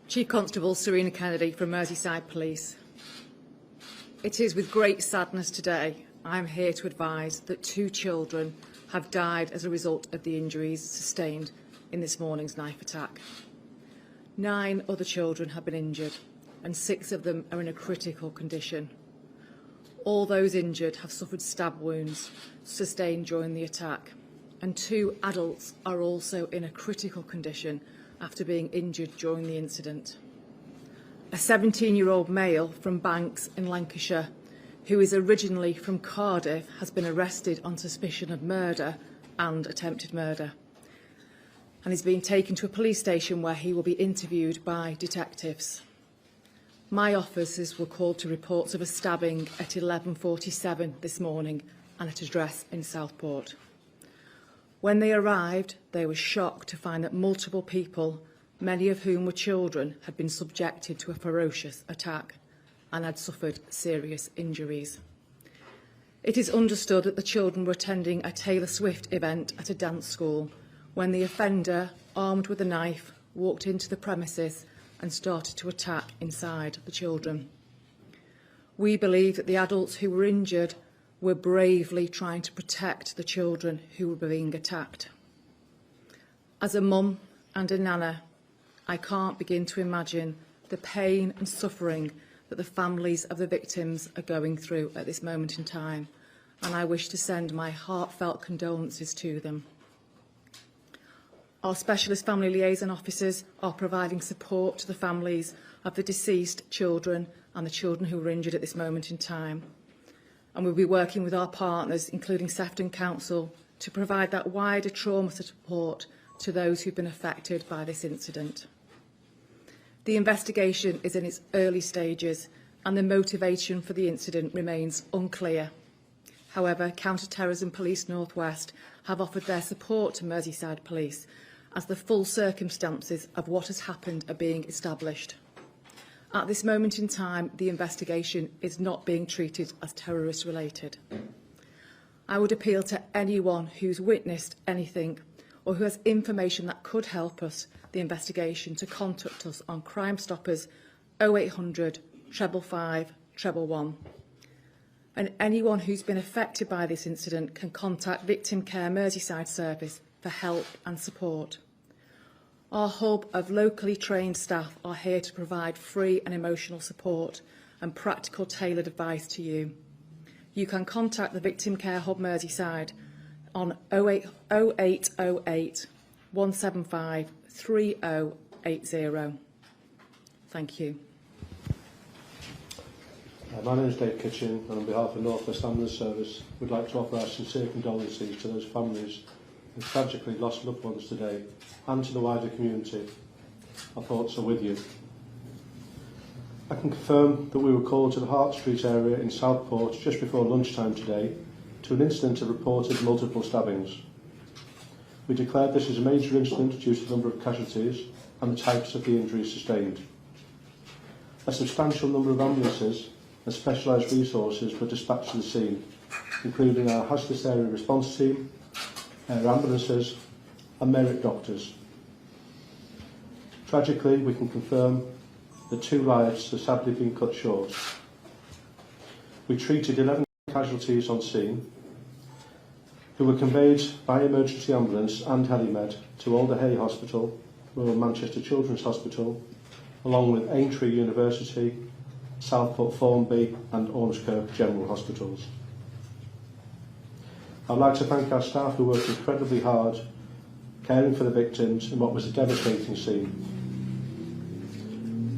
Chief Constable Serena from Merseyside Police. It is with great sadness today I am here to advise that 2 children have died as a result of the injuries sustained in this morning's knife attack. 9 other children have been injured and 6 of them are in a critical condition. All those injured have suffered stab wounds sustained during the attack, and 2 adults are also in a critical condition after being injured during the incident. A 17-year-old male from Banks in Lancashire, who is originally from Cardiff, has been arrested on suspicion of murder and attempted murder, and is being taken to a police station where he will be interviewed by detectives. My officers were called to reports of a stabbing at 11:47 this morning and at an address in Southport. When they arrived, they were shocked to find that multiple people, many of whom were children, had been subjected to a ferocious attack and had suffered serious injuries. It is understood that the children were attending a Taylor Swift event at a dance school when the offender, armed with a knife, walked into the premises and started to attack inside the children. We believe that the adults who were injured were bravely trying to protect the children who were being attacked. As a mum and a nana, I can't begin to imagine the pain and suffering that the families of the victims are going through at this moment in time, and I wish to send my heartfelt condolences to them. Our specialist family liaison officers are providing support to the families of the deceased children and the children who were injured at this moment in time. And we'll be working with our partners, including Sefton Council, to provide that wider trauma support to those who've been affected by this incident. The investigation is in its early stages and the motivation for the incident remains unclear. However, Counter-Terrorism Police North West have offered their support to Merseyside Police as the full circumstances of what has happened are being established. At this moment in time, the investigation is not being treated as terrorist-related. I would appeal to anyone who's witnessed anything or who has information that could help us, the investigation, to contact us on Crime Stoppers 0800 555 111. And anyone who's been affected by this incident can contact Victim Care Merseyside Service for help and support. Our hub of locally trained staff are here to provide free and emotional support and practical tailored advice to you. You can contact the Victim Care Hub Merseyside on 0808 175 3080. Thank you. My name is Kitchin, and on behalf of North West Ambulance Service, we'd like to offer our sincere condolences to those families who tragically lost loved ones today, and to the wider community. Our thoughts are with you. I can confirm that we were called to the Hart Street area in Southport just before lunchtime today to an incident of reported multiple stabbings. We declared this as a major incident due to the number of casualties and the types of the injuries sustained. A substantial number of ambulances and specialised resources were dispatched to the scene, including our hazardous area response team, air ambulances and merit doctors. Tragically, we can confirm that 2 lives have sadly been cut short. We treated 11 casualties on scene, who were conveyed by emergency ambulance and helimed to Alder Hay Hospital, Royal Manchester Children's Hospital, along with Aintree University, Southport Formby and Ormskirk General Hospitals. I'd like to thank our staff who worked incredibly hard caring for the victims in what was a devastating scene.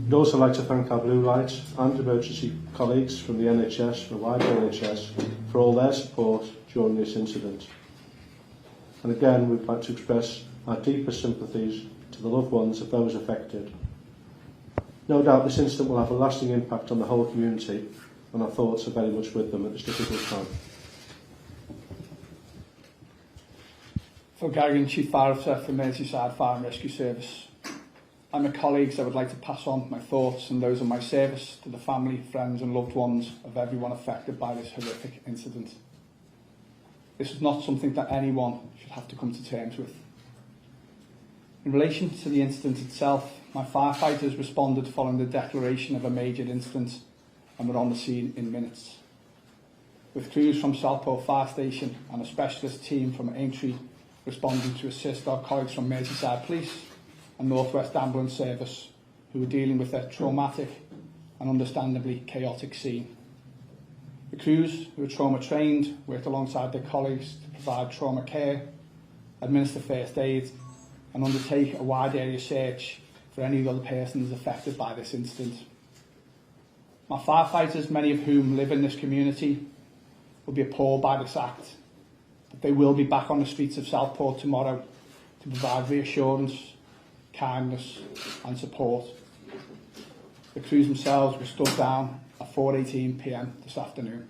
I'd also like to thank our Blue Light and emergency colleagues from the NHS, from the wider NHS, for all their support during this incident. And again, we'd like to express our deepest sympathies to the loved ones of those affected. No doubt this incident will have a lasting impact on the whole community, and our thoughts are very much with them at this difficult time. For Garrigan, Chief Fire Officer for Merseyside Fire and Rescue Service. And my colleagues, I would like to pass on my thoughts and those of my service to the family, friends and loved ones of everyone affected by this horrific incident. This is not something that anyone should have to come to terms with. In relation to the incident itself, My firefighters responded following the declaration of a major incident and were on the scene in minutes. With crews from Southport Fire Station and a specialist team from Aintree responding to assist our colleagues from Merseyside Police and North West Ambulance Service, who were dealing with a traumatic and understandably chaotic scene. The crews, who are trauma trained, worked alongside their colleagues to provide trauma care, administer first aid and undertake a wide area search for any other persons affected by this incident. My firefighters, many of whom live in this community, will be appalled by this act, but they will be back on the streets of Southport tomorrow to provide reassurance, kindness and support. The crews themselves were stood down at 4:18 p.m. this afternoon.